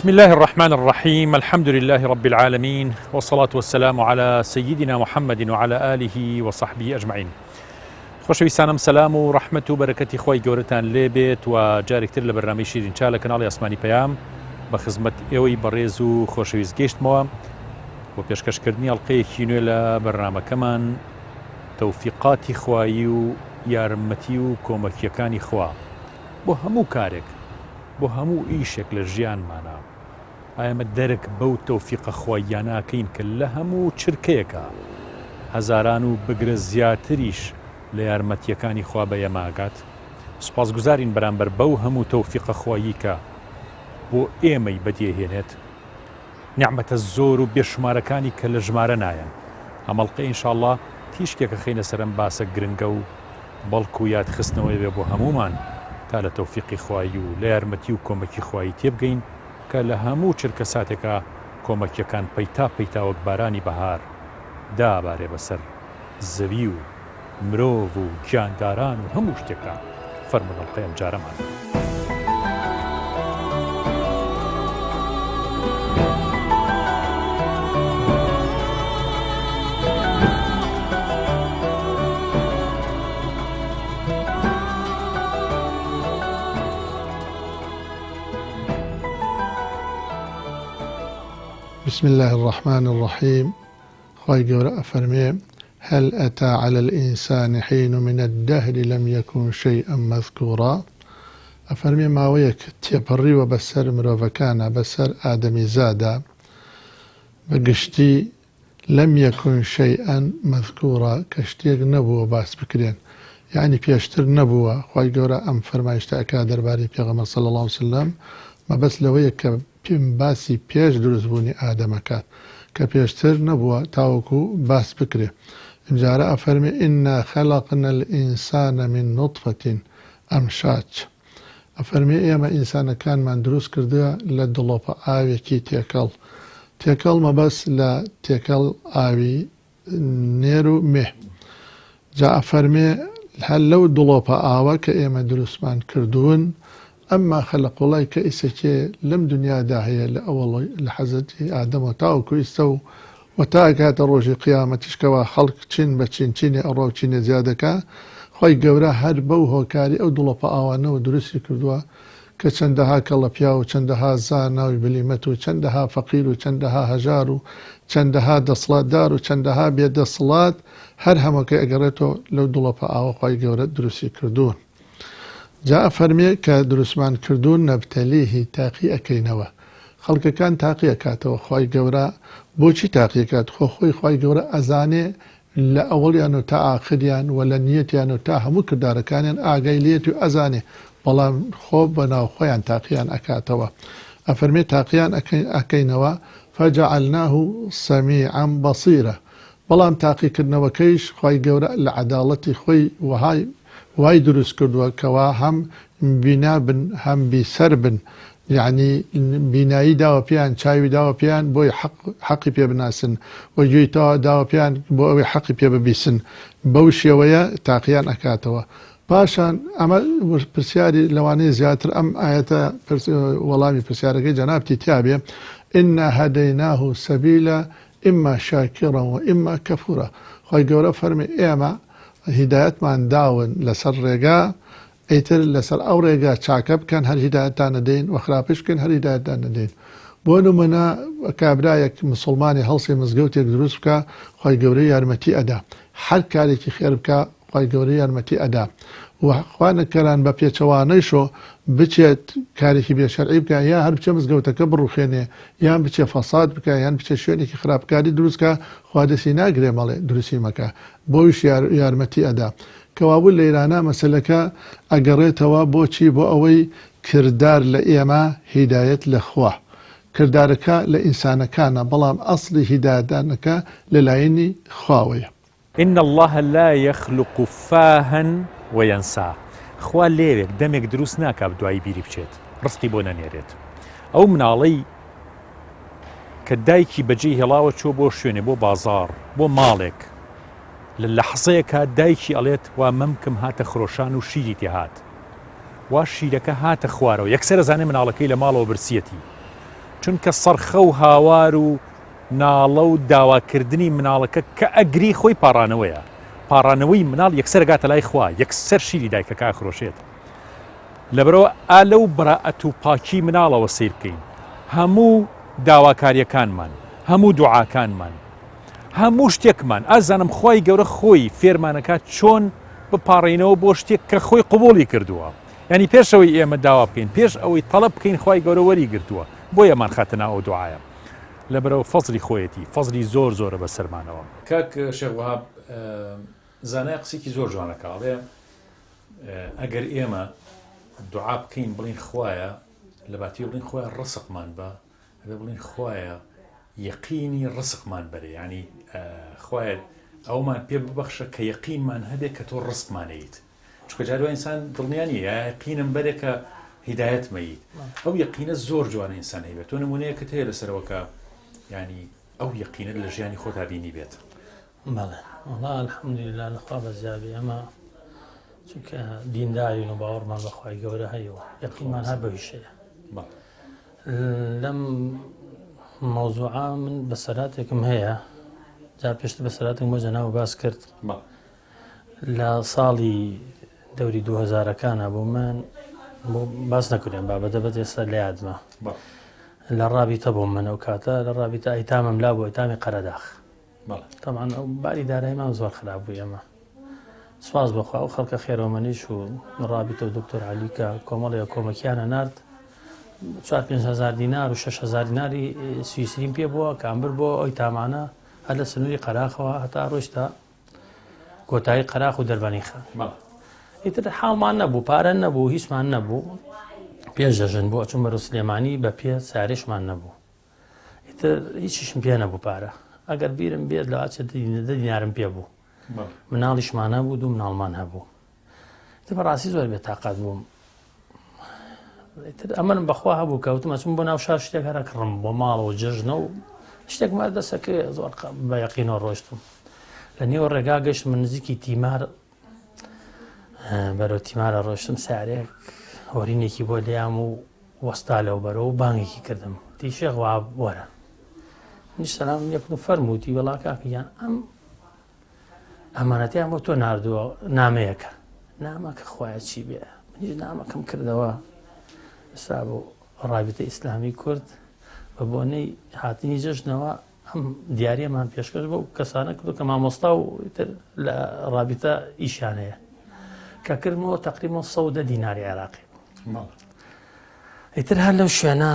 بسم الله الرحمن الرحيم. الحمد لله رب العالمين، والصلاة والسلام على سيدنا محمد وعلى آله وصحبه أجمعين. خۆشەویستانم سەلام و ڕەحمەت و بەرەکەتی خۆی گەورەتان لێبێت و جارێکتر لە بەرنامەی شیرینچا لە کەناڵی ئاسمانی پەیام بە خزمەت ئێوەی بەڕێز و خۆشەویست گەیشتمەوە بۆ پێشکەشکردنی هەڵقەیەکی نوێ لە بەرنامەکەمان تەوفیقاتی خوایی و یارمەتی و کۆمەکیەکانی خوا بۆ هەموو کارێک، بۆ هەموو ئیشێک لە ژیانمانە. ئایمە دەرک بەو تەوفیقە خواییانەکەین کە لە هەموو چرکەیەکە هەزاران و بگرە زیاتریش لە یارمەتیەکانی خوا بە ئێماگات. سوپاسگوزارین بەرامبەر بەو هەموو تەوفیقە خوایی کە بۆ ئێمەی بەدیهێنێت، نیعمەتە زۆر و بێشمارەکانی کە لە ژمارە نایەن. ئەمەڵقە ئینشاءڵڵا تیشکێکە خەینە سەرم باسە گرنگە و بەڵکو و یادخستنەوەی بێ بۆ هەمومان تا لە تەوفیقی خوایی و لە یارمەتی و کۆمەکی خوایی تێبگەین کە لە هەموو چرکە ساتێکە کۆمەکیەکان پەیتا پەیتا وەک بارانی بەهار دابارێ بەسەر زەوی و مرۆڤ و گیانداران و هەموو شتێکە. فەرموون هەڵقەیەم جارەمان. بسم الله الرحمن الرحيم. خواهي قورا أفرمي: هل أتى على الإنسان حين من الدهر لم يكن شيئا مذكورا. أفرمي ما ويك تيبري وبسر مروفكانا بسر آدمي زادا بقشتي لم يكن شيئا مذكورا، كشتيق نبوة باس بكرين، يعني بيشتر نبوة. خواهي قورا أم فرمايشتا أكادر باري بيغمر صلى الله عليه وسلم ما بس لويك پێم باسی پێش دروستبوونی ئادەمەکات کە پێشتر نەبووە تاوەکو باس بکرێ. جارە ئەفەرمێ: ئینا خەلەقنا الئینسان من نوطفة ئەمشاج. ئەفەرمێ ئێمە ئینسانەکانمان دروست کردووە لە دڵۆپە ئاوێکی تێکەڵ مەبەست لە تێکەڵ ئاوی نێر و مێ. جا ئەفەرمێ هەر لەو دڵۆپە ئاوە کە ئێمە دروستمان کردوون ئەمما خەلقوڵای کە ئیسەکێ لەم دنیادا هەیە لە ئەوڵ لە حەزەتی ئادەم و تاوەکو ئیسە و تا ئەکاتە ڕۆژی قیامەتیشکەوە خەڵک چین بە چینچینی ئەڕۆ و چینە زیادەکە. خۆی گەورە هەر بەو هۆکاری ئەو دڵۆپە ئاوانەوە دروستی کردووە کە چەندەها کەڵە پیا و چەندەها زاناوی بلیمەت و چەندەها فەقیر و چەندەها هەژار و چەندەها دەسڵاتدار و چەندەها بێدەسڵات هەر هەمووکە ئەگەڕێتەوە لەو دڵۆپە ئاوە خۆی گەورە دروستی کردوون. جا فەرمێ کە دروستمان کردوون نەبتەلیهی تاقی ئەەکەینەوە. خەڵکەکان تاقی ئەکاتەوە. خۆی گەورە بۆچی تاقیەکات؟ خۆی گەورە ئەزانێ لە ئەوڵیان و تا ئاخریان و لە نیەتیان و تا هەموو کردارەکانیان ئاگای لێت و ئەزانێ، بەڵام خۆ بەناو خۆیان تاقییان ئەکاتەوە. ئەفەرمێ تاقییان ئەەکەینەوە فەجەعەلناه سەمیعا بەصیرە. بەڵام تاقیکردنەوەکەیش خۆی گەورە لە عەداڵەتی خۆی وای دروست کردووە کەوا هەم بینا بن هەم بیسەر بن، یعنی بینایی داوە پێیان، چاوی داوە پێیان بۆی حەقی پێ بناسن و گوێیتەوە داوە پێیان بۆ ئەوەی حەقی پێ ببیسن. بەو شێوەیە تاقییان ئەکاتەوە. پاشان ئەمە پرسیاری لەوانەیە زیاتر ئەم ئاەتە وەڵامی پرسیارەکەی جەنابتی تیابێ: ئینا هەدەیناه سەبیلە ئیما شاکرا و ئیما کەفورا. خۆی گەورە فەرمێ ئێمە هیدایەتمان داون لەسەر ڕێگا، ئەیتر لەسەر ئەو ڕێگا چاکە بکەن هەر هیدایەتان نەدەین و خراپش بکەن هەر هیدایەتان نەدەین. بۆ نمونە کابرایەک مسڵمانی هەڵسی مزگەوتێک دروست بکە، خۆی گەورەی یارمەتی ئەدا. هەر کارێکی خێر بکە خۆی گەورەی یارمەتی ئەدا. و خوانەکەران بە پێچەوانەیشۆ بچێت کارێکی بێشەرعی بکە، یا هەر بچێ مزگەوتەکە بڕوخێنێ، یان بچێ فەساد بکە، یان بچێ شوێنێکی خراپکاری دروستکە، خوا دەستی ناگرێ مەڵێ دروستی مەکە، بۆیش یارمەتی ئەدا. کەوابوو لە ئێرانە مەسەلەکە ئەگەڕێتەوە بۆچی؟ بۆ ئەوەی کردار لە ئێمە هیدایەت لە خوا، کردارەکە لە ئینسانەکانە، بەڵام ئەسڵی هیدایەتدانەکە لەلایەنی خواوەیە. إن الله لا يخلق فاها وينسى. خوا لێرێک دەمێک دروست ناکات دوایی بیری بچێت، ڕسقی بۆ نەنێرێت. ئەو مناڵەی کە دایکی بەجێی هێڵاوە چۆ بۆ شوێنێ، بۆ بازار، بۆ ماڵێک، لە لەحزەیەکە دایکی ئەڵێت وا مەمکم هاتە خرۆشان و شیری تێهات، وا شیرەکە هاتە خوارەوە. یەکسەر ئەزانێ مناڵەکەی لە ماڵەوە برسیەتی. چونکە سەرخە و هاوار و ناڵە و داواکردنی مناڵەکە کە ئەگری خۆی پاڕانەوەیە پاڕانەوەی مناڵ یەکسەر گاتە لای خوا یەکسەر شیری دایکەکە خرۆشێت لەبەرەوە ئالە و بەراعەت و پاکی مناڵەوە سیر بکەین هەموو داواکاریەکانمان هەموو دوعاکانمان هەموو شتێکمان ئازانم خی گەورە خۆی فێرمانەکە چۆن بپاڕینەوە بۆ شتێک کە خۆی قوبوڵی کردووە ینی پێشەوەی ئێمە داوا بکەین پێش ئەوەی تەڵەب بکەین خی گەورە وەری گرتووە بۆ ئەمان خاتەنا ئەو دوعاە لەبەرەوە فەزلی خۆیەتی فەزلی زۆرە بە سەرمانەوە کاک شێخ زانای قسێکی زۆر جوانەکەڵێ ئەگەر ئێمە دوعا بکەین بڵین خوایە لە باتی بڵین خۆیان ڕسقمان بە ئەبێ بڵین خوایە یەقینی ڕسقمان بەرێ ینی خوایە ئەومان پێ ببەخشە کە یەقینمان هەبێت کە تۆ ڕستمانەیت چکە جارو ئینسان دڵنیانی یەقینم بەرێ کە هیدایەتمەیت ئەو یەقینە زۆر جوانە ئینسان هەیبێت تۆ نمونەیەکت هەیە لەسەرەوەکە ینی ئەو یەقینە لە ژیانی خۆتا بینی بێت بەڵێ والله الحەمدولله لەخوا بەزیابی ئەمە چونکە دیندارین و باوەڕمان بەخوای گەورە هەیەوە یەقینمان هەر بەوی شەیە لەم مەوزوعە من بەسەراتێکم هەیە جا پێشتر بەسەراتێک بۆ جەناو باس کرد لە ساڵی دەوری 2000ەکانە بۆ من بۆ باس نەکردێن بابەتە بەت ئێستا لە یادمە لە ڕابیتە بۆ من ئەو کاتە لە ڕابیتە ئەیتامم لا بۆ ئەیتامی قەرەداخ تەمان ئەو باری دارایمان زۆر خراپ بوو ئێمە سواز بەخوا ئەو خەڵکە خێرەوەمەنیش و ڕابیتە و دکتۆر عەلیکە کۆمەڵێک کۆمەکیانە نارد 4-5 دینار و 6 دیناری سویسریم پێ بووە کامبر بۆ ئەوی تامانە هەر لە سنووری قەراخەوە هەتا ڕۆیشتا کۆتایی قەراخ و دەربەنی خان ئیتر حاڵمان نەبوو پارە نەبوو هیچمان نەبوو پێش دەژن بۆ ئەچوون بەرەو سلێمانی بە پێ سارێشمان نەبوو ئیتر هیچیشم پێ نەبوو پارە ئەگەر بیرم بێت لە ئاچە 10 دینارم پێ بوو مناڵیشمان هەبوو دوو مناڵمان هەبوو ئیتر بەڕاستی زۆر بێتاقەت بووم ئەمەم بەخوا هەبوو کەوتم ئەچوون بۆ ناو شار شتێک هەرە کڕم بۆ ماڵەوە جژنە و شتێکمان دەسەکرێ زۆر بە یەقینەوە ڕۆشتم لە نێوە ڕێگا گەشت من نزیکی تیمار بەرەو تیمارە ڕۆشتم سارێک هۆرینێکی بۆ لێیام و وەستا لەو بەرەوە و بانگێکی کردم تی شێخ وا وەرە منیش سەلام یەکم فەرمووتی وەڵا کاکەیان ئەمانەتیان بۆ تۆ ناردووە نامەیەکە نامەکە خوایە چی بێ منیش نامەکەم کردەوە ئێستا بۆ ڕابطە ئیسلامی کورد بە بۆنەی هاتنی جەژنەوە ئەم دیارەمان پێشکەش بۆ کەسانە کردو کە مامۆستا و لە ڕابطە ئیشان هەیە کە کردمەوە تقریبا 100 دیناری عێراقی ئیتر هەر لەو شوێنە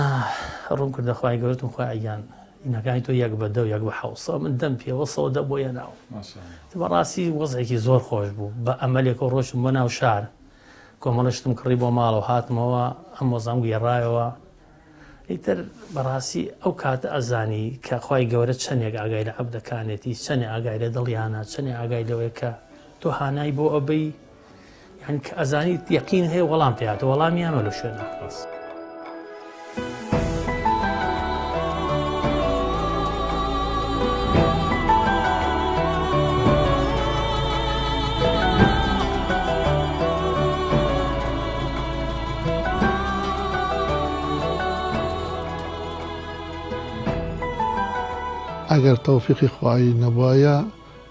ڕوون کردە خوای گەورەتم خوای ئەگیان ئینەکانی تۆ یەک بە 10 و یەک بە 700 من دەم پێوە 100 بۆ یەناو بەڕاستی وەزعێکی زۆر خۆش بوو بە ئەمەلێکەوە ڕۆشتم بۆ ناو شار کۆمەڵشتم کڕی بۆ ماڵەوە هاتمەوە ئەم وەزام گێڕایەوە ئیتر بەڕاستی ئەو کاتە ئەزانی کە خوای گەورە چەندێک ئاگای لە عەبدەکانێتی چەندێ ئاگای لە دڵیانە چەندێ ئاگای لەوەیە کە تۆ هانای بۆ ئەبەی یعنی کە ئەزانی یەقین هەیە وەڵام پێهاتە وەڵامی ئەمە لە شوێنە ئەگەر تەوفیقی خوایی نەبوایە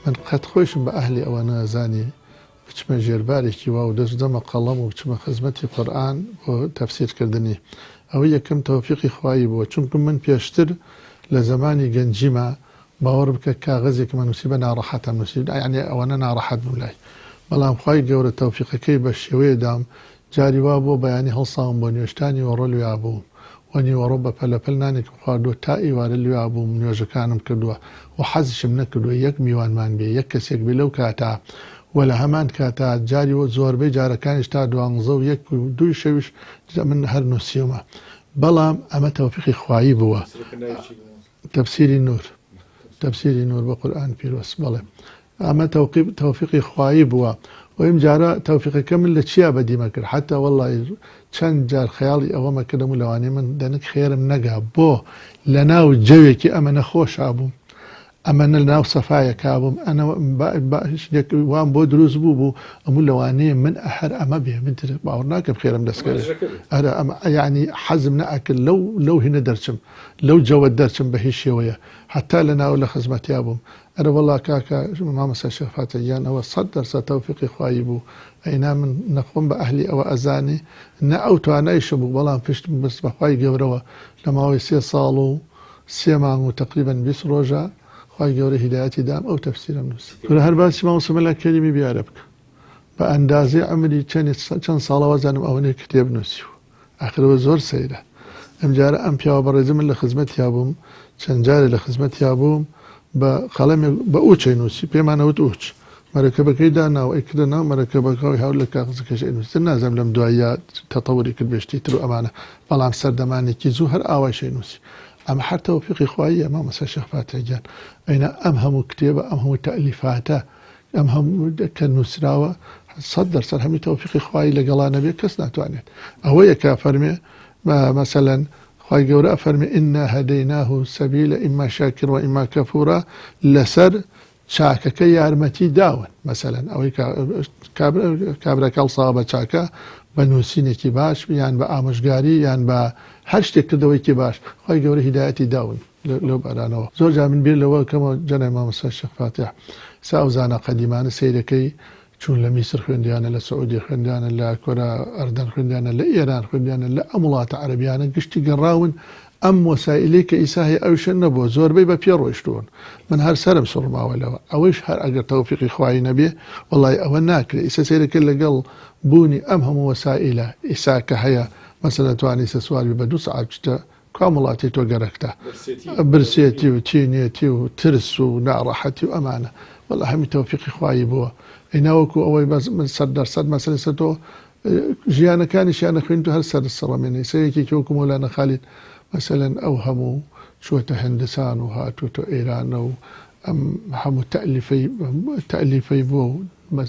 من قەت خۆشم بە ئەهلی ئەوە نازانی بچمە ژێربارێکی وا و دەست دەمە قەڵەم و بچمە خزمەتی قورئان بۆ تەفسیرکردنی ئەوە یەکەم تەوفیقی خوایی بووە چونکە من پێشتر لە زمانی گەنجیمە باوەڕ بکە کاغەزێک من نووسی بە ناڕەحەتم نووسی یعنی ئەوەنە ناڕەحەت بوو لای بەڵام خوای گەورە تەوفیقەکەی بە شێوەیە دام جاری وا بۆ بەیانی هەڵساوم بۆ نوێشتانی وەڕۆ لویا بوو وەنی وەڕۆ بە پەلەپەل نانێکم خواردووە تا ئیوارە لویا بووم نوێژەکانم کردووە و حەزشم نەکردووە یەک میوانمان بێ یەک کەسێک بێ لەو کاتا و لە هەمان کاتا جاری وە زۆربەی جارەکانیش تا 12 و 1 و 2 شەویش من هەر نووسیومە بەڵام ئەمە تەوفیقی خوایی بووە تەفسیری نور بە قورئان پیرۆست بەڵێ ئەمە تەوفیقی خوایی بووە و ئەم جارە تەوفیقەکە من لە چیا بەدیمە کرد حتا وەڵڵی چەند جار خەیاڵی ئەوەمە کردم و لەوانەیە من دەنک خێرم نەگا بۆ لە ناو جەوێکی ئەمە نەخۆشا بووم ئەمە ناو سەفایە کابووم ئەنە وام بۆ دروست بوو ئەموو لەوانەیە من ئەهەر ئەمە بێ من باوەڕ ناکەم خێرم دەستکرد ئەرە ئەمە ینی حەزم نەئەکرد لەو هینە دەرچم لەو جەوە دەرچم بە هیچ شێوەیە حتا لە ناو لە خزمەتیا بووم ئەرە وەڵا کاکە مامەسا شێخ فاتحیان ئەوە 100% تەوفیقی خوایی بوو ئەینا من نەخۆم بە ئەهلی ئەوە ئەزانێ نە ئەو توانایشە بوو بەڵام پشتم بەست بەخوای گەورەوە لە ماوەی 3 ساڵ و 3 مانگ و تقریبا 20 ڕۆژە خوای گەورە هیدایەتی دام ئەو تەفسیرم نووسی هەر باسی مامۆستا مەلا کەریمی بیارە بکە بە ئەندازەی عەمری چەند ساڵەوە زانم ئەوەنەی کتێب نووسی و ئاخرەوە زۆر سەیرە ئەمجارە ئەم پیاوە بەڕێزە من لە خزمەتیا بووم چەند جارێ لە خزمەتیا بووم بە قەڵەمێک بە ئوچەی نووسی پێمانەوت ئوچ مەرەکەبەکەی دانا و ئەیکردە ناو مەرەکەبەکەی هەور لە کاغزەکەش ئەنووسن نازانم لەم دوایە تەتەوری کرد بێشتی تر و ئەمانە بەڵام سەردەمانێکی زوو هەر ئاوای نووسی ئەمە هەر تەوفیقی خواییە مامۆستا شێخ فاتحیان ئەینا ئەم هەموو کتێبە ئەم هەموو تەئلیفاتە ئەم هەموو کە نووسراوە 100% هەمی تەوفیقی خوایی لەگەڵانە بێ کەس ناتوانێت ئەوەیە کا فەرمێ مەسەلەن خوای گەورە ئەفەرمێ ئینا هەدەیناه سەبیلە ئیما شاکر و ئیما کەفورە لەسەر چاکەکە یارمەتی داون مەسەلەن ئەوەی کابرا کەڵساوە بە چاکە بە نووسینێکی باش یان بە ئامۆژگاری یان بە هەر شتێک کردەوەیکی باش خوای گەورە هیدایەتی داون لەو بارانەوە زۆر جا من بیر لەوە کەمەوە جەنای مامۆستا شێخ فاتح سا ئەو زانە قەدیمانە سەیرەکەی چون لە میسر خوێندیانە لە سعودی خوێندیانە لە کۆرە ئەردەن خوێندیانە لە ئێران خوێندیانە لە ئەم وڵاتە عەرەبیانە گشتی گەڕاون ئەم وەسائلەی کە ئیسا هەیە ئەوشە نەبووە زۆربەی بە پێ ڕۆیشتوون من هەر سەرم سوڕماوە لەوە ئەوەش هەر ئەگەر تەوفیقی خوایی نەبێ وەڵای ئەوە ناکرێت ئیسا سەیرەکە لەگەڵ بوونی ئەم هەموو وەسائلە ئیسا کە هەیە مەسەلەن توانی سەسواری بە 2 سەعات بچتە کام وڵاتی تۆ گەرەکتە برسێتی و تینێتی و ترس و ناڕەحەتی و ئەمانە وەڵا هەمی تەوفیقی خوایی بووە ئەیناوەکو ئەوەی من 100% مەسەلەی سەر تۆ ژیانەکانیشیانە خوێن تو هەر سەرسەڕەمێنێ سەرێکی کەوەکو مەولانە خالید مەسەلەن ئەو هەموو چووەتە هەندستان و هاتووەتە ئێرانە و ئەم هەموو تەئلیفەی بووە و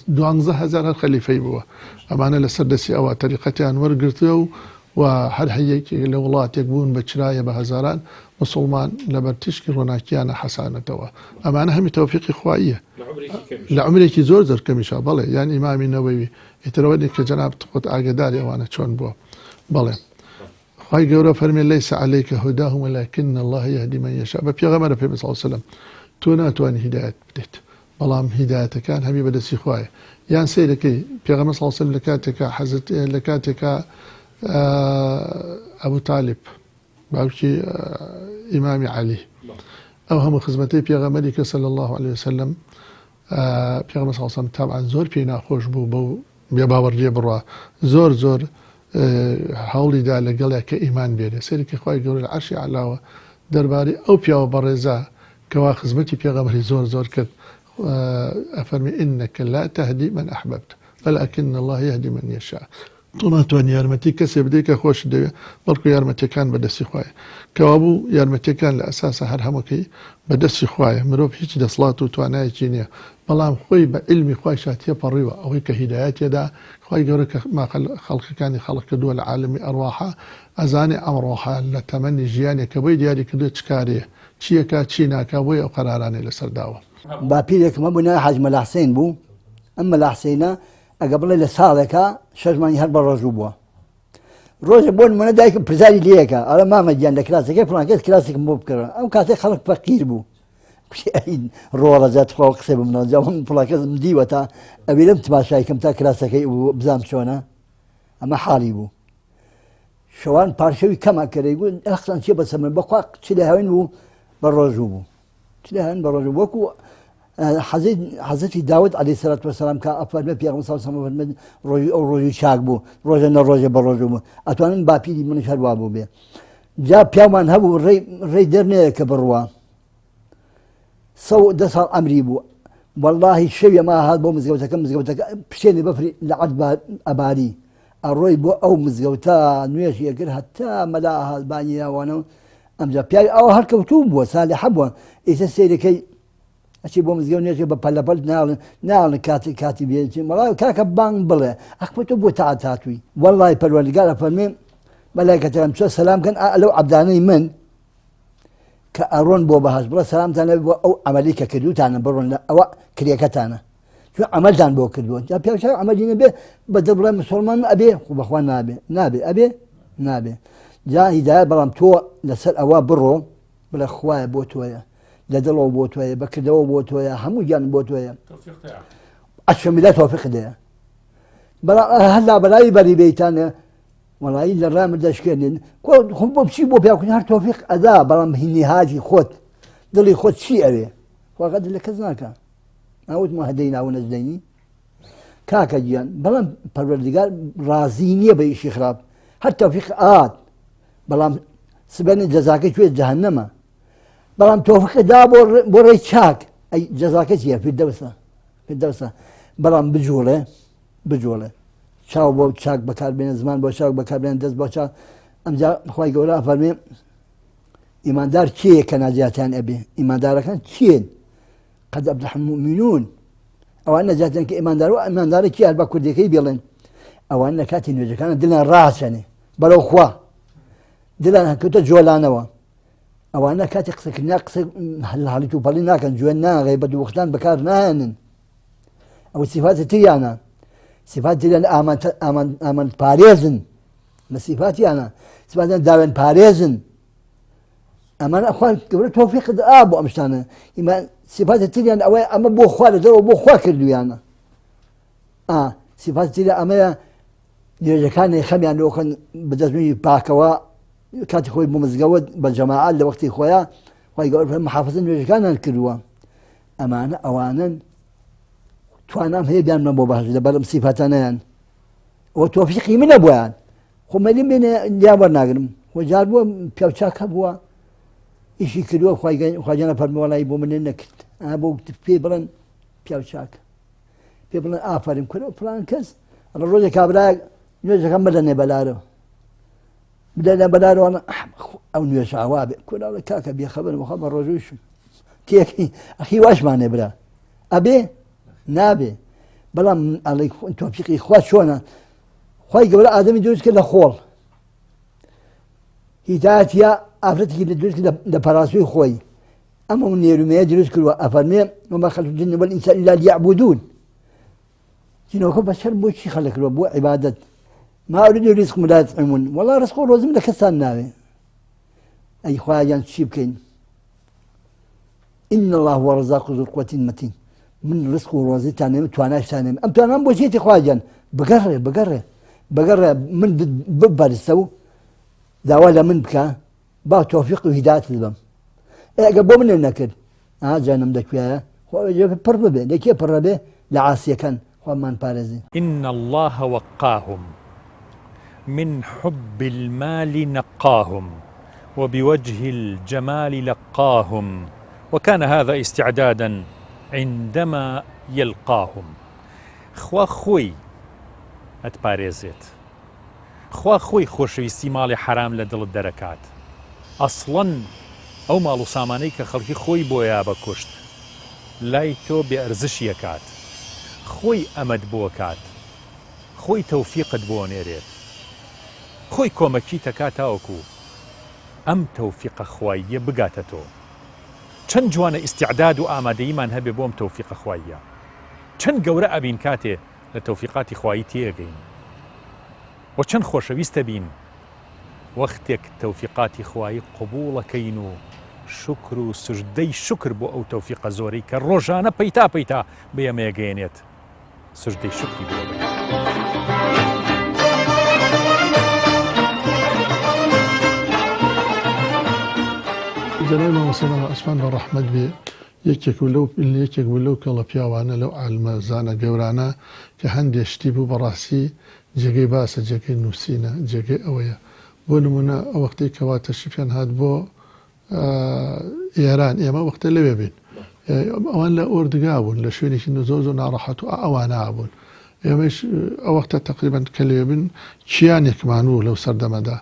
12,000 هەر خەلیفەی بووە ئەمانە لەسەر دەستی ئەوە تەریقەتیان وەرگرتووە و هەر هەیەکی لە وڵاتێک بوون بە چرایە بە هەزاران مسلمان لەبەر تشکی ڕۆناکیانە حەسانەتەوە ئەمانە هەمی تەوفیقی خواییە لە عمرێکی زۆر زۆر کەمیشە بەڵێ یان ئیمامی نەوەوی ئیترەوەی کە جەناب خۆت ئاگداری ئەوانە چۆن بووە بەڵێ خوای گەورە فەرمێ لەیسە عەلەیکە هوداهم ولەکن الله یهدی من یەشاء بە پێغەمبەرە پێ صلی الله علیه وسلم تۆ ناتوانانی هیدایەت بدەیت بەڵام هیدایەتەکان هەمی بەدەستی خوایە یان سەیرەکەی پێغەمبەر صلی الله علیه وسلم لە کاتێکە ئەبوو تاالب باوکی ئیمامی عەلی ئەو هەموو خزمەتەی پێغەمبەری کە صلی الله عليه وسلم پێغەمبەر صلی الله علیه وسلم تابعا زۆر پێی ناخۆش بوو بەو بێباوەڕیە بڕوا زۆر هەوڵیدا لەگەڵیا کە ئیمان بێنێ سەرێکی خوای گەورە لە عەرشی عەلاوە دەربارەی ئەو پیاوە بەڕێزە کەوا خزمەتی پێغەمبەری زۆر کرد ئەفەرمی ئینەکە لا تەهدی من ئەحبەبت ولەکن الله یهدی من یەشاء تۆ ناتوانانی یارمەتی کەسێ بدەیت کە خۆش دەوێت بەڵکو یارمەتیەکان بەدەستی خوایە کەوابوو یارمەتیەکان لە ئەساسە هەر هەمووکەی بەدەستی خوایە مرۆڤ هیچ دەسڵات و توانایەکی نییە بەڵام خۆی بە علمی خوای شاتیە پەڕیوە ئەوەی کە هیدایەتێدا خوای گەورە کە خەڵقەکانی خەڵق کردووە لە عالمی ئەرواحە ئەزانێ ئەم ڕۆحە لە تەمەنی ژیانێک کە بۆی دیاری کردوێت چ کارەیە چیەکە چی ناکا بۆی ئەو قەرارانەی لەسەرداوە باپیرێکم هەبوو ناوی حاج مەلا حوسێن بوو ئەم مەلا حوسێنە ئەگە بڵێ لە ساڵێکە 6 مانگی هەر بە ڕۆژوو بووە ڕۆژە بۆ نمونە دایکم پرزاری لێیەکە ئەڵە مامە گیان لە کراسەکەی فڵان کەس کراسێکم بۆ بکڕە ئەو کاتێک خەڵک فەقیر بوو ڕۆڵەجات خۆ قسە بمنەوە جاوم فڵاکەسم دیوە تا ئەوێرم تماشایکەم تا کراسەکەی بزانم چۆنە ئەمە حاڵی بوو شەوان پارشەوی کەما کەرەی گوت ئەخسان چێ بەسەمن بەخوا چ لە هاوین بوو بە ڕۆژوو بوو چ لە هاوین بە ڕۆژوو وەکو حەزەتی داود عەلەیهی سەلات وەسەلام کە ئەفەرمێ پێغەمبەر صلی الله علیه و سەلەم ڕۆژی ئەو ڕۆژی چاک بوو ڕۆژە نە ڕۆژە بە ڕۆژوو بوو ئەتوانم باپیری منیش هەروە بوو بێ جا پیامان هەبوو ڕێی دەرنەیە کە بڕوا 10 ساڵ ئەمری بوو وەڵڵاهی شەوی ئەما هات بۆ مزگەوتەکە پشتێنی بەفری لە عەد ئەباری ئەڕۆی بۆ ئەو مزگەوتە نوێژی ئەکرد هەتا مەلا هات بانی ناوانەوە ئەمجا پیاوی ئەوە هەر کەوتوو بووە سالیحە بووە ئێستا سەیرەکەی ئەچی بۆ مزگەوت نوێژی بە پەلەپەل ناڵن کاتی بێچین وەڵای کاکە بانگ بڵێ ئەخمە تۆ بۆ تاعات هاتووی وەڵڵای پەروەردگار ئەفەرمێ مەلایکەتەکان چۆ سەلام کەن لەو عەبدانەی من كأرون بو بهاش بلا سلام تانا أو عمليك كدو تانا برون لا أو كريكتانا شو عمل تان بو كدو جا بيوشا عملين به بدل بلا مسلمان أبي وبخوان نابي أبي جا هداية بلام تو لسر أوا برو بلا خوايا بوتويا لدلو بوتويا بكدو بوتويا همو جان بوتويا توفيق تاعك عشان لا توفيق ده بلا هلا بلا يبري بيتانا والله إلا الرامل ده شكلين خب بسيبه بياكل هر توفيق أداء بلام هني هاجي خد دلي خد شيء عليه وقد اللي كذاك أود ما هدينا ونزديني كاكا جيان بلام پروردگار رازينية بيشي خراب هر توفيق آد بلام سبن جزاك شوية جهنم بلام توفيق دا بوري شاك أي جزاك شيء في الدوسة بلام بجوله شاو بو شاك بكار بين زمان بو شاك بكار بين دز بو شاك أمجا خواهي قولا فرمي إيمان دار كيه كناجاتان أبي إيمان دار كان كين قد أبلح المؤمنون أو أن جاتن كإيمان دار وإيمان دار كيه هربا كردي كي بيلين أو أن كاتين وجه كان دلنا راسني بلو خوا دلنا كنت جولانوا أو أن كاتي قصك ناقص هل تو بالنا كان جوانا غيبة وقتان بكار نانن أو الصفات تيانا صفات دلنا آمن باريزن صفاتي أنا صفات دارن باريزن أما أخوان قبل توفيق أبو أمشتانا إما صفات تيانا أو أما بو خوال درو بو خوا كردو يانا صفات تيانا أما نيجا كان يخمي أنه كان بدزمي باكوا كانت خوي بمزقود بالجماعة لوقت خويا ويقول فهم محافظين نيجا كان الكردوا أما أنا أوانا توانام هي بيان من بوباش دبلم صفاتنا يعني وتوفيقي من أبوان خو ملي بين جابر ناقرم وجاربو بيوشاك هبوا إشي كدوا خواجانا فرمي والله يبو من النكت أنا بو في بلن بيوشاك في بلن آفرم كدوا فلان كز الرجل كابراك نيوشا كان بدنا بلارو أنا أو نيوشا عوابي كل الله كاكا بيخبر وخبر رجوش كيكي أخي واش معنى بلا أبي نابي بلا عليك توفيقي إخوات شونا خواهي قبل آدم يدوز كده خول هدايات يا أفرتك اللي يدوز كده براسوي خوي أما من يرمي يدوز كده أفرمي وما خلق الجن والإنسان إلا ليعبدون جنوكم بشر بوشي خلق بو عبادة ما أريد رزق لا يطعمون والله رزق روزم لك السنة أي خواجان شيبكين إن الله هو الرزاق ذو القوة المتين من رزق روزي تاني تواناش تاني أم توانام بوشيتي خواجان بقرر من ببارستو داوالا من بكا با توفيق وهداية البم قبو من النكر جانم دكويا هو جاب بربه لكي بربه لعاسية كان هو من بارزي إن الله وقاهم من حب المال نقاهم وبوجه الجمال لقاهم وكان هذا استعدادا عندما يلقاهم خوا خوي أتباريزت خوا خوي خوشويستي مالي حرام لدل الدركات أصلا أو مالو ساماني كخلقي خوي بويا بكشت لايتو بأرزش يكات خوي أمد بوكات خوي توفيق بونيريت خوي كومكي تكاتاوكو أم توفيق خوايا بقاتتو چەند جوانە ئیسیعداد و ئامادەییمان هەبێ بۆم تەوفیقە خواییە چەند گەورە ئەبین کاتێ لە تەوفیقاتی خوایی تێگەین و چەند خۆشەویستە بین وەختێک تەوفیقاتی خوایی قبوڵەکەین و شکر و سجدەی شکر بۆ ئەو تەوفیقە زۆرەی کە ڕۆژانە پەیتا بێمەیەگەێنێت سجدەی شکری بۆ جلال وسلام عثمان ورحمة بي يكيك ولو كلا بياوانا لو على زانا قورانا كهند يشتيبو براسي جاكي باسا جاكي نوسينا جاكي اويا بونمونا وقتي كواتا الشفيان هاد بو ايران ايما وقت اللي بيبين اوان لا اوردقابون لشويني شنو زوزو نارحتو اوانا عبون ايماش وقت تقريبا كليبين شيان يكمانو لو سردمدا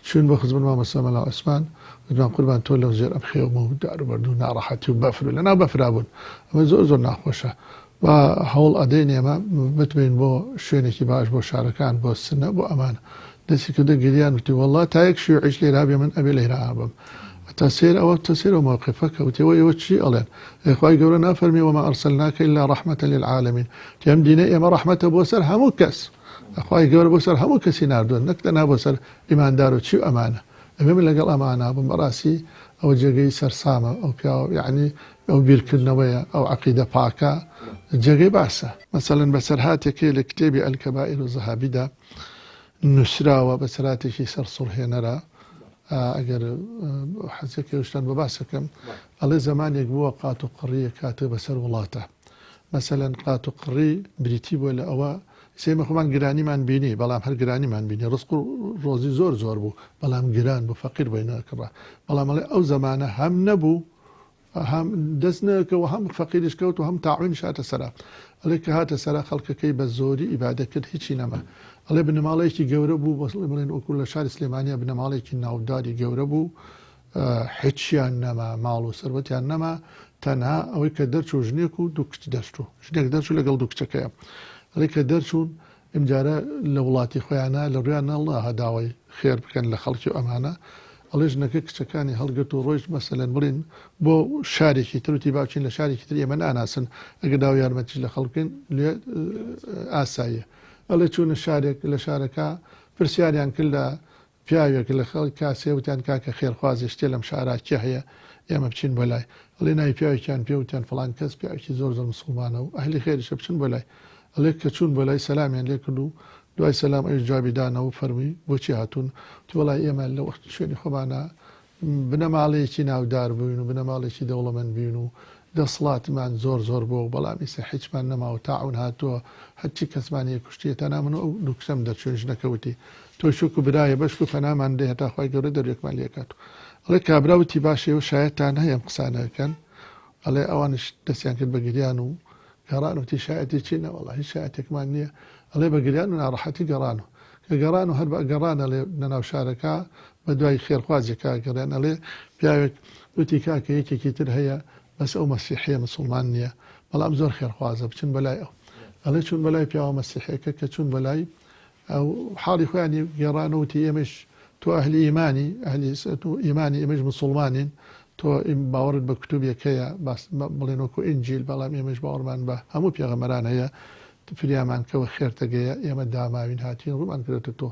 شون بخز من ماما سلام الله عثمان بدون قربان تولى وزير أبخي ومودار بردونا راحتي وبفرو لنا بفرابون أما زور ناخوشة وحول أديني ما بتبين بو شويني كي باش بو شاركان بو السنة بو أمانة دسي كده قديان بتي والله تايك شو يعيش لي رابي من أبي لي رابم تسير أو تسير موقفك وتوي وتشي ألين إخوي قولنا فرمي وما أرسلناك إلا رحمة للعالمين تيم ديني إما رحمة بوسر هموكس أخوي قول بوسر هموكس يناردون نكتنا بوسر إيمان دارو تشي أمانة أمام لقى أمانة بمراسي أو جاقي سرسامة أو يعني أو بيركنوية أو عقيدة باكا جاقي باسة مثلا بسرهاتك لكتابي الكبائر الزهابدة نسرا وبسراتي سرصر هنا اگر حزك وشتان بباسكم على زمان يقبوا قاتو قرية كاتب سر ولاته مثلا قاتو قري بريتي ولا أوا سيما خمان جراني من بيني بلام هر جراني من بيني رزق روزي زور بو بلام جران بو فقير بينه كرا بلام أو زمانه هم نبو هم دسنك وهم فقيرش كوت وهم تعاون شات سرا عليك هات سرا خلق كي بزوري إبادة كد هيك نما الله ابن مالك جوربو بس لمن وكل شهر سليمانية ابن مالك الناوداري جوربو حتشي نما مالو ثروتي نما تنها أو كدرشو جنيكو دوكت درشو جنيك درشو لقل دوكت كيا عليك درشون امجارة لولاتي خويانا لريانا الله هداوي خير بكن لخلق أمانة الله جنك كشكاني هلقتو روج مثلا برين بو شاركي تروتي باوشين لشاركي تري من أناسن أقداو يارمتش لخلقين آسايا الله تشون الشارك لشاركا فرسيانيان كلها بيايا كل خلق كاسي وتان كاك خير خوازي اشتلم شعرات كحيا يا مبشين بولاي الله ناي بياي كان بيوتان فلان كاس بياي زور مسلمانه واهل خير شبشن بولاي الله كتشون بولاي سلام يعني لكلو دعاء سلام أي جابي دانا وفرمي بوشي هاتون والله يمال لو شوني خبانا بنام عليكي ناو دار بينو بنام عليكي دولة من بينو ده صلاة من زور بو بلا ميسا حيش من نما وتعاون هاتو حتى كسمانية كشتية أنا منو نكسم در شونش نكوتي تو شوكو بداية بشكو فنا من ده هتا خواهي قرر در يكمال يكاتو عليك كابراوتي باشي وشايتان هيا مقصانا كان علي اوانش دسيان كد بقريانو قرانو تي شايتي چينا والله شايتي كمانية علي بقريانو ناراحتي قرانو كقرانو هل بقى قرانا لنا وشاركا بدواي خير خوازي كا قران علي بياوك وتي كاكا يكي كتير هيا بس او مسيحية مسلمانية بلا امزور خير خوازة بچن بلاي او علي چون بلاي بياو مسيحية كا چون بلاي او حالي خواني قرانو تي يمش تو أهل إيماني تو إيماني إمج مسلمانين تو باورد بكتب يكيا بس بلينوكو إنجيل بلام إمج باور من به همو بيغمران هيا في اليمن كو خير تجيا يم الدعمة من هاتين رومان كرت تو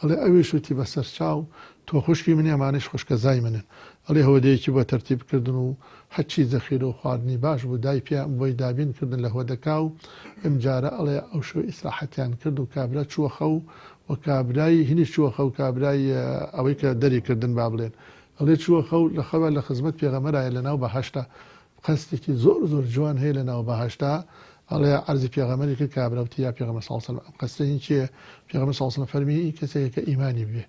على أول شو تي بسر شاو تو خوشكي من يمانش خوش كزاي منن عليه هو ديكي بترتيب كردنو حتشي ذخيرو خارني باش بداي بيا بوي دابين كردن له ودكاو امجارة عليه أو شو إصلاحاتيان كردو كابرا شو خو وكابراي هني شو خو كابراي أويك دري كردن بابلين عليه شو خو لخوا لخدمت بيغمرة لنا وبهشتا قصدي زور جوان هي لنا وبهشتا على عرض بيغمرة كابرا وتيا بيغمرة صلى الله عليه وسلم قصدي شيء بيغمرة صلى الله عليه وسلم فرمي كسي كإيماني به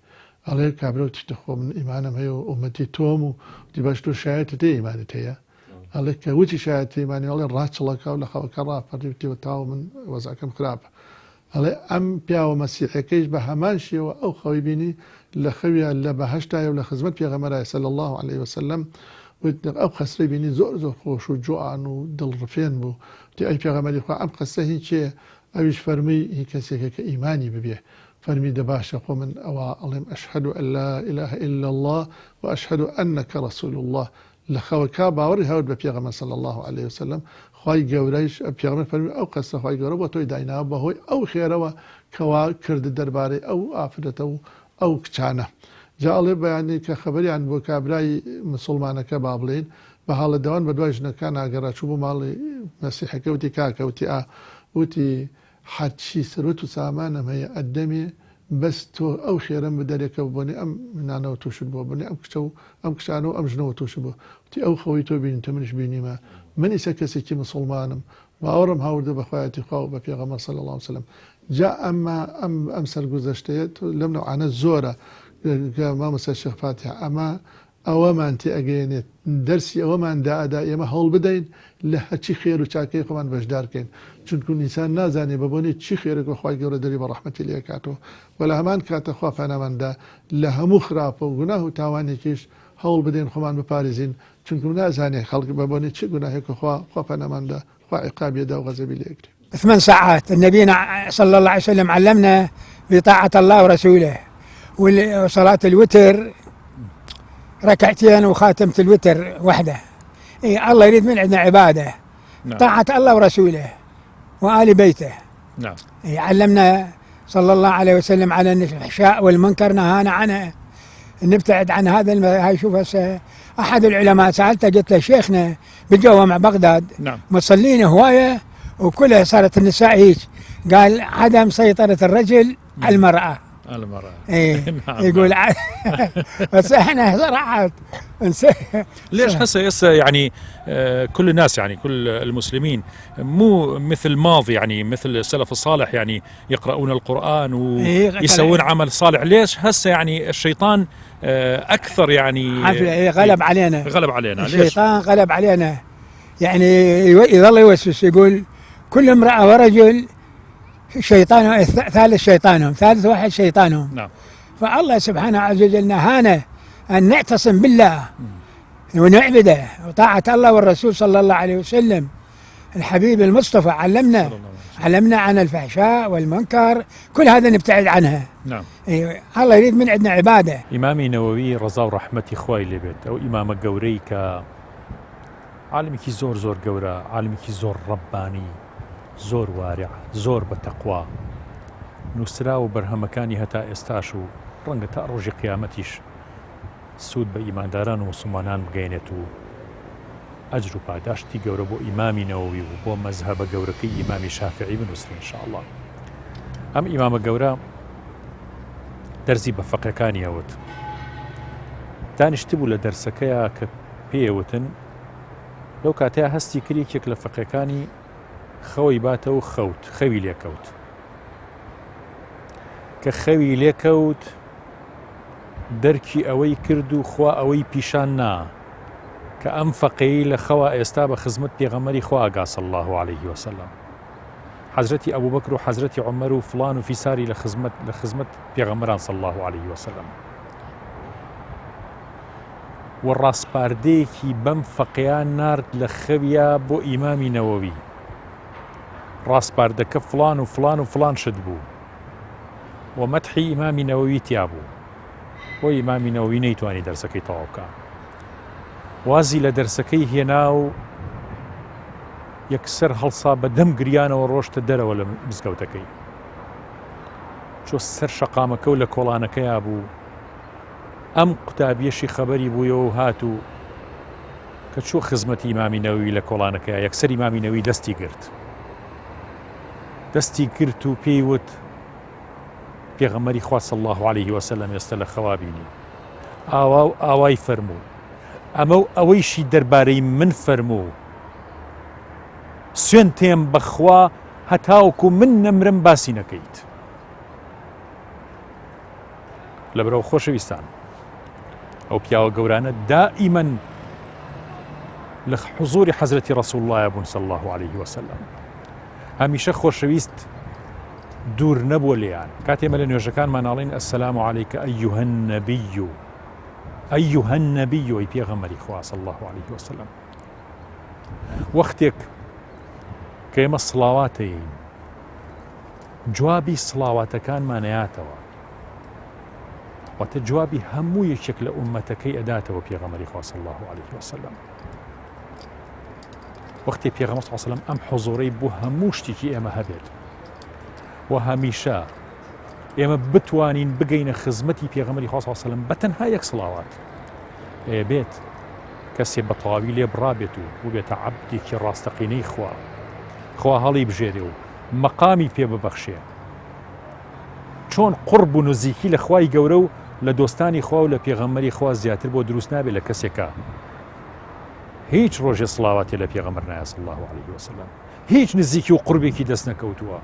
عليه كابرا وتتخو من إيمانهم هي أمتي تومو تباشتو شايت تي إيماني تيا عليه كوتي شايت إيماني عليه راتش الله كاولا خو كراب فرتي وتاو من وزعكم خراب على أم بياو مسيحي كيش بهمانشي أو خويبيني لخويا لبهشتا ولا خدمت بيغمرة صلى الله عليه وسلم أو خسري بيني زور خوش وجوعا ودل رفين بو تي أي بيغمرة خو أم خسري شيء أيش فرمي هي كسيك كإيماني ببيه فرمي دباشا قو من أوائلهم أشهد أن لا إله إلا الله وأشهد أنك رسول الله لخوا كابا ورهود بيغمرة صلى الله عليه وسلم خواهی گەورەیش پیامبر فرمی ئەو قەسە خواهی گەورە بۆ تۆی دایناوە بەهۆی ئەو خێرەوە کەوا کرد دەربارەی ئەو ئافرەتە و ئەو کچانە جا ئەڵێ بەیانی کە خەبەریان بۆ کابرای مسلمانەکە با بڵێن بە حاڵەدەوان بە دوای ژنەکان ئاگەڕا چوو بۆ ماڵی مەسیحەکە وتی کاکە وتی حەچی سەرۆت و سامانم هەیە ئەدەمێ بەس تۆ ئەو خێرەم بدەرێکە بۆنی ئەم منانەوە تووشت بۆ بنی ئەم کچە و ئەم کچانە و ئەم ژنەوە تووشت بۆ وتی ئەو خەوی تۆ بینی تۆ منش بینیمە من إسا كسيكي مسلمانم باورم هاورد بخواتي خواو ببيغمر صلى الله عليه وسلم جاء أما أمسر گذشتيت لم نوعنا الزورة كما مسا الشيخ فاتح أما أوما أنت أجينت درسي أوما أن دا أدا يما هول بدين لها چي خير وچاكي خمان بجدار كين چونكو إنسان نازاني ببوني چي خيرك وخواي قورة دري برحمة الله كاتو ولا همان كاتا خوا فانا من دا لها مخراب وقناه تاواني كيش هول بدين خمان ببارزين چونكو نازاني خلق ببوني چي قناهك خوا فانا من دا خوا عقاب يدا وغزبي ليكري 8 ساعات النبي صلى الله عليه وسلم علمنا بطاعة الله ورسوله وصلاة الوتر ركعتين وخاتمة الوتر وحده. إيه الله يريد من عندنا عبادة، نعم. طاعة الله ورسوله وآل بيته. نعم. إيه علمنا صلى الله عليه وسلم على الفحشاء والمنكر، نهانا عنه، نبتعد عن هذا. هاي شوف هسه أحد العلماء سألته قلت له شيخنا بالجوامع بغداد نعم. مصلين هواية وكلها صارت النساء هيك، قال عدم سيطرة الرجل على المرأة. إيه نعم. يقول بس احنا صراحة ليش هسه يعني كل الناس يعني كل المسلمين مو مثل ماضي، يعني مثل السلف الصالح يعني يقرؤون القرآن ويسوون عمل صالح. ليش هسه يعني الشيطان أكثر يعني غلب علينا الشيطان غلب علينا، يعني يظل يوسوس يقول كل امرأة ورجل شيطانهم ثالث شيطانهم، ثالث واحد شيطانهم. نعم. فالله سبحانه عز وجل نهانا أن نعتصم بالله ونعبده وطاعة الله والرسول صلى الله عليه وسلم. الحبيب المصطفى علمنا عن الفحشاء والمنكر، كل هذا نبتعد عنها. نعم. الله يريد من عندنا عبادة. إمامي نووي رضا ورحمتي خوي لبيت أو إمام قوري عالمي زور زور قورا، عالمي زور رباني، زور وارع، زور بتقوى، نووسرا و بەرهەمەکانی هەتا ئێستاش و ڕەنگە تا ڕۆژی قیامەتیش سوود بە ئیمانداران و مسلمانان بگەێنێت و ئەجر و پاداشتی گەورە بۆ ئیمامی نەوەوی و بۆ مەزهەبە گەورەکەی ئیمامی شافعی بنووسرێ ئینشاءالله. ئەم ئیمامە گەورە دەرزی بە فەقێکانی ئەوت دانیشتبوو لە دەرسەکەیە کە پێوتن لەو کاتەیە هەستی کردی یەکێک لە فەقێکانی خەوی باتەوە خەوی لێکەوت کە خەوی لێکەوت دەرکی ئەوەی کرد و خوا ئەوەی پیشان نا کە ئەم فەقەی لە خەوە ئێستا بە خزمەت پێغەمبەری خوا ئاگا صلی الله عليه وسلم، حەزرەتی ئەبوبەکر و حەزرەتی عومەر و فڵان و فیساری لە خزمەت پێغەمبەران صلی الله عليه وسلم، و ڕاستپاردەیەکی بەم فەقەیان نارد لە خەویە بۆ ئیمامی نەوەوی. ڕاستپاردەکە فڵان و فڵان و فڵان شت بوو و مەدحی ئیمامی نەوەوی تیا بوو، بۆ ئیمامی نەوەوی نەیتوانی دەرسەکەی تەواو بکە. وازی لە دەرسەکەی هێنا و یەکسەر هەڵسا بە دەم گریانەوە ڕۆشتە دەرەوە لە مزگەوتەکەی، چۆ سەر شەقامەکە و لە کۆڵانەکەیە بوو. ئەم قوتابیەشی خەبەری بوویەوە و هاتوو کە چوو خزمەتی ئیمامی نەوەوی لە کۆڵانەکەیە، یەکسەر ئیمامی نەوەوی دەستی گرت و پێی وت پێغەمبەری خوا صلی الله عليه وسلم ئێستا لە خەوا بینی، ئاوای فەرموو، ئەوەیشی دەربارەی من فەرموو، سوێن تێم بەخوا هەتاوەکو من نەمرم باسی نەکەیت. لەبەرەوە خۆشەویستان ئەو پیاوە گەورانە دائیمەن لە حوزوری حەزرەتی ڕەسوول الله بوون صلی الله عليه وسلم، هەمیشە خۆشەویست دوور نەبووە لێیان. کاتێمە لە نوێژەکانمان ناڵێن ئەسەلام عەلەیکە ئەیوهە النەبیو، ئەیوهە النەبیو، ئەی پێغەمبەری خوا صلی الله عليه وسلم. وەختێک کە ئێمە سڵاواتەیەین جوابی سڵاواتەکانمانەیاتەوە، واتە جوابی هەموو یەکێک لە ئومەتەکەی ئەداتەوە پێغەمبەری خوا صلی الله عليه وسلم. وەختی پێغەمبەر صلی الله عليه وسلم ئەم حوزوڕەی بۆ هەموو شتێکی ئێمە هەبێت و هەمیشە ئێمە بتوانین بگەینە خزمەتی پێغەمبەری خوا صلی الله عليه وسلم بە تەنها یەک سڵاوات بێت کەسێ بە تەواوی لێ بڕابێت و بێتە عەبدێکی ڕاستەقینەی خوا هەڵی بژێرێ و مەقامی پێ ببەخشێ، چۆن قورب و نزیکی لە خوای گەورە و لە دۆستانی خوا و لە پێغەمبەری خوا زیاتر بۆ دروست نابێت لە کەسێکە هیچ ڕۆژێ سڵاواتی لە پێغەمبەر نایە صلی الله عليه وسلم، هیچ نزیکی و قوربێکی دەست نەکەوتووە.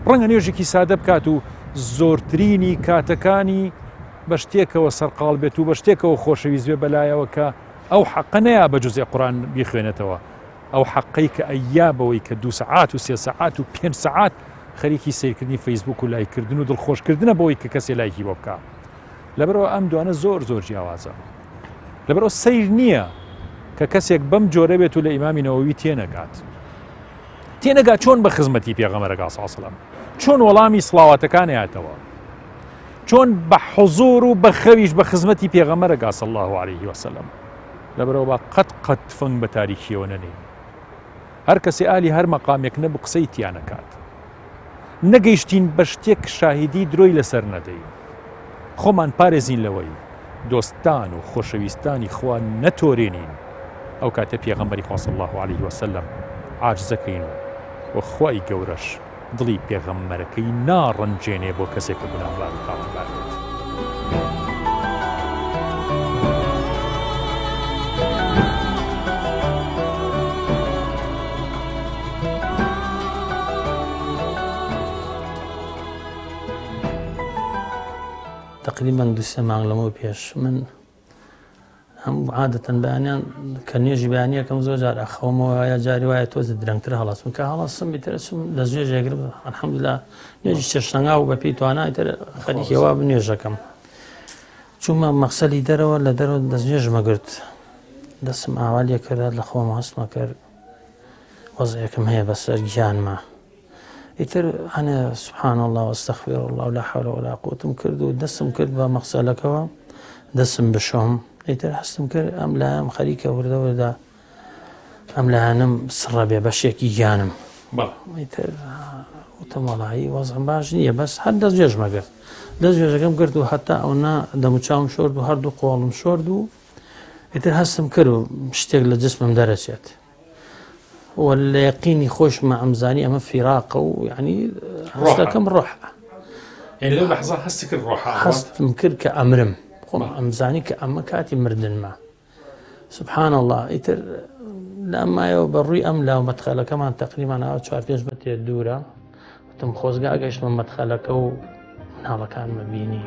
ڕەنگە نوێژێکی سادە بکات و زۆرترینی کاتەکانی بە شتێکەوە سەرقاڵ بێت و بە شتێکەوە خۆشەویست بێ بەلایەوە کە ئەو حەقە نەیە بە جوزئی قورئان بیخوێنێتەوە، ئەو حەقەی کە ئەیابەوەی کە 2 سەعات و 3 سەعات و 5 سەعات خەریکی سیرکردنی فەیسبوک و لایکردن و دڵخۆشکردنە بەوەی کە کەسێ لایکی بۆ بکە. لەبەرەوە ئەم دوانە زۆر جیاوازە، لەبەرەوە سەیر نییە کە کەسێک بەم جۆرە بێت و لە ئیمامی نەوەوی تێنەگات چۆن بە خزمەتی پێغەمبەر صلی الله علیه و سلم، چۆن وەڵامی سڵاواتەکان هاتەوە، چۆن بە حوزور و بە خەویش بە خزمەتی پێغەمبەرەکە صلی الله عليه وسلم لەبەرەوە قەت فەنگ بە تاریکیەوە نەنێ هەر کەسێ ئالی هەر مەقامێک نەبوو قسەی تیانەکات نەگەیشتین بە شتێک شاهیدی درۆی لەسەر نەدەین خۆمان پارێزین لەوەی دۆستان و خۆشەویستانی خوا نەتۆرێنین ئەو کاتە پێغەمبەری خوا صلی الله عليه وسلم عاجزەکەین و خوای گەورەش دڵی پێغەمبەرەکەی ناڕەنجێنێ بۆ کەسێک کە گوناهبار و تاوانبار بێت. تقريبا دوسە مانگ لەمەوە پێش من هەم عادەتەن بەیانیان کە نوێژی بەیانیەکەم زۆر جار ئەخەومەوە یا جاری وایە تۆزە درەنگتر هەڵاسم کە هەڵاسم بێتەرەچم لە زوێژێگر الحەمدوللا نوێژی چێشتەنگا و بە پێی توانایتر خەریکێوا بنوێژەکەم چوومە مەقسەلی دەرەوە لە دەرەوە دەستنوێژمە گرت دەستم ئاوالێ کرد لە خۆمە هەستمە کرد وەزعێکم هەیە بەسەر گیانمە ئیتر هەنێ سبحان الله واستغفر الله ولا حول ولا قوتم کرد و دەستم کرد بە مەقسەلەکەوە دەستم بشۆم ئیتر هەستم کرد ئەم لایەم خەریکە وردەوەدا ئەم لایەنم سڕە بێ بەشێکی گیانم ئیتر وتم وەڵایی وەزعم باش نییە بەس هەر دەستگوێژمە کرد دەستگوێژەکەم کرد و هەتا ئەونا دەموچاوم شۆرد و هەردوو قۆڵم شۆرد و ئیتر هەستم کرد و شتێک لە جسمم دەرەچێت ولا يقيني خوش مع أمزاني أما فراقه ويعني هستكم روح يعني لو لحظة هستك الروح حست مكر كأمرم أمزاني كأما كاتي مردن ما سبحان الله يتر لما يبري أملا ومدخله كمان تقريبا أنا شوار بيش بتي الدورة وتم خوزقا قاش من مدخلك ونهلا كان مبيني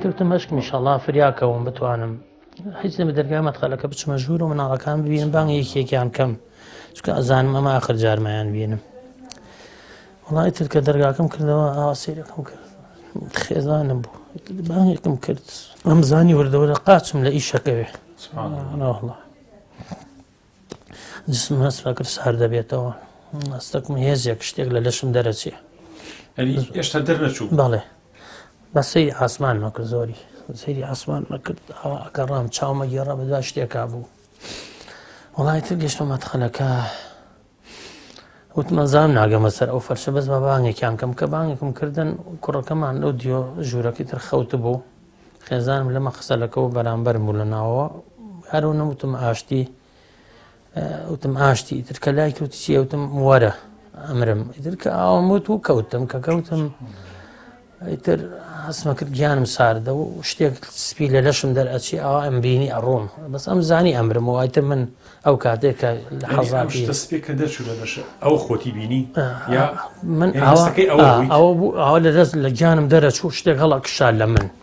قلتم اشكم ان شاء الله فرياكەوم بتوانم هیچ لە دەرگای مەدخەلەکە بچمە ژوور و مناڵەکان ببینم بانگ یەکێکیان کەم چونکە ئەزانم ئەمە ئاخر جارمەیان بینم وەڵای تر کە دەرگاکەم کردەوە ئاوا سەیرەکەم کرد خێزانم بوو بانگێکم کرد ئەمزانی وردەوە لە قاچم لە ئیشەکەوێ والله جسم هەست کرد سار دەبێتەوە هەستەکم هێزێک شتێک لە لەشم دەرەچێ هێشتا دەرنەچوو بەڵێ بس سيري عسمان ما كرد زوري سيري عسمان ما كرد أقرام تشاو ما جرى بداش تيكابو والله تلقيش ما دخلك وتما زامنا قام سر أو فرشة بس ما باني كان كم كبانكم كردن كرة كمان أوديو جورا كتر خوتبو خزان لما خسلك وبرامبر مولنا هو هارون وتم عاشتي ترك لايك وتشي وتم ورا أمرم ترك أو موت وكوتم كوتم ئیتر هەستمە کرد گیانم ساردە و شتێک سپی لە لەشم دەرئەچی ئەوە ئەم بینی ئەڕۆم بەس ئەم زانی ئەمرم و ئایتر من ئەو کاتێک کە لە حەزاتی ئەو خۆتی بینی من ئەوە بوو ئەوە لە دەست لە گیانم دەرەچوو شتێک هەڵا کشال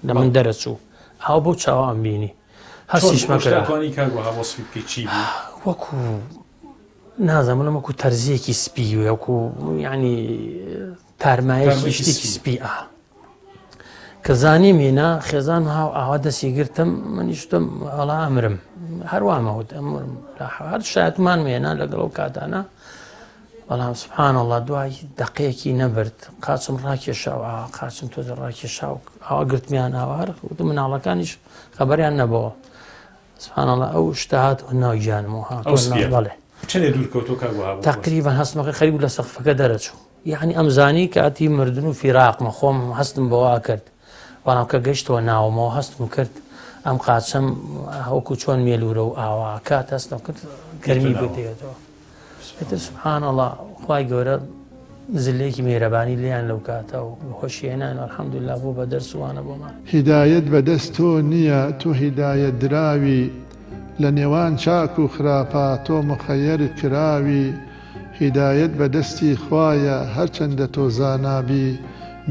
لە من دەرەچوو ئەو بۆ چاوە ئەم بینی هەستیشمە کرد وەکو نازانم وەکو تەرزیەکی سپی وەکو یعنی تارمایەکی شتێکی سپی کە زانی مێنا خێزان ئاوا دەستی گرتم منیشتم ئەڵا ئەمرم هەروامەوت ئەمرم هەر شایەتمان مێنا لەگەڵ ئەو کاتانە بەڵام سبحان الله دوای دەقەیەکی نەبرد قاچم ڕاکێشاوە قاچم تۆزە ڕاکێشاو ئەوە گرتمیان ئاوار وتم مناڵەکانیش خەبەریان نەبەوە سبحان الله ئەو شتە هاتەوە ناو گیانمەوە بەڵێ تقریبا هەستمەکە خەریک لە سەقفەکە دەرەچوو يعني أمزاني كاتي مردن وفراق مخوم هستم بواكرت وانا كجشت وناوم وهستم كرت أم قاسم هوكو شون ميلورو أو كات هستم كرت كرمي بيتي سبحان الله خواي جورا زليك ميرباني ليان لو كاتا وخشينا والحمد لله بو بدرس وانا بوما هداية بدستو نية تو هداية دراوي لنيوان شاكو خرافاتو مخير كراوي هدایت بەدەستی خوایە هەرچەندە تۆ زانابی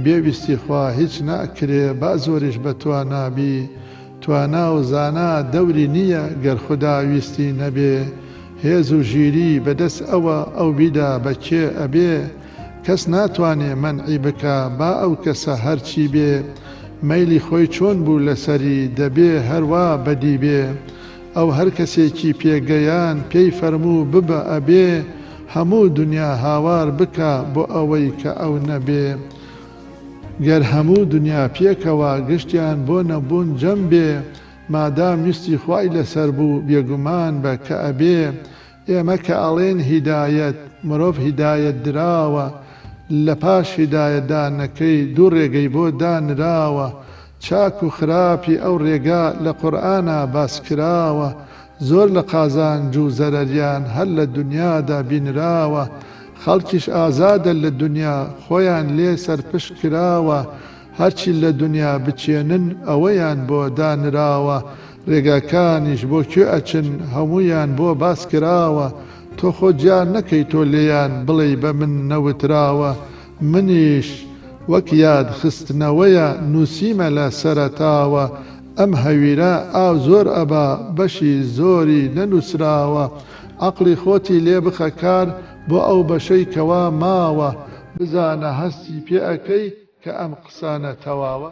بێویستی خوا هیچ ناکرێ با زۆریش بە توانابی توانا و زانا دەوری نییە گەر خوددا ویستی نەبێ هێز و ژیری بەدەست ئەو بیدا بەکێ ئەبێ کەس ناتوانێ مەنعی بکە با ئەو کەسە هەرچی بێ مەیلی خۆی چۆن بوو لەسەری دەبێ هەروە بەدی بێ ئەو هەر کەسێکی پێگەیان پێی فەرموو ببە ئەبێ هەموو دنیا هاوار بکە بۆ ئەوەی کە ئەو نەبێ گەر هەموو دنیا پێکەوە گشتیان بۆ نەبوون جەم بێ مادام ویستی خوای لەسەر بوو بێگومان بە کە ئەبێ ئێمە کە ئەڵێن هیدایەت مرۆڤ هیدایەت دراوە لە پاش هیدایەتدانەکەی دوو ڕێگەی بۆ دانراوە چاک و خراپی ئەو ڕێگا لە قورئانە باس کراوە زۆر لە قازانج و زەرەریان هەر لە دنیادا بینراوە خەڵکیش ئازادە لە دنیا خۆیان لێ سەرپشت کراوە هەرچی لە دنیا بچێنن ئەوەیان بۆ دانراوە ڕێگاکانیش بۆ کوێ ئەچن هەموویان بۆ باس کراوە تۆ خۆ جار نەکەی تۆ لێیان بڵێ بە من نەوتراوە منیش وەک یاد خستنەوەیە نووسیمە لە سەرەتاوە ئەم هەویرە ئاو زۆر ئەبا بەشی زۆری نەنووسراوە عەقڵی خۆتی لێ بخە کار بۆ ئەو بەشەی کەوا ماوە بزانە هەستی پێ ئەەکەی کە ئەم قسانە تەواوە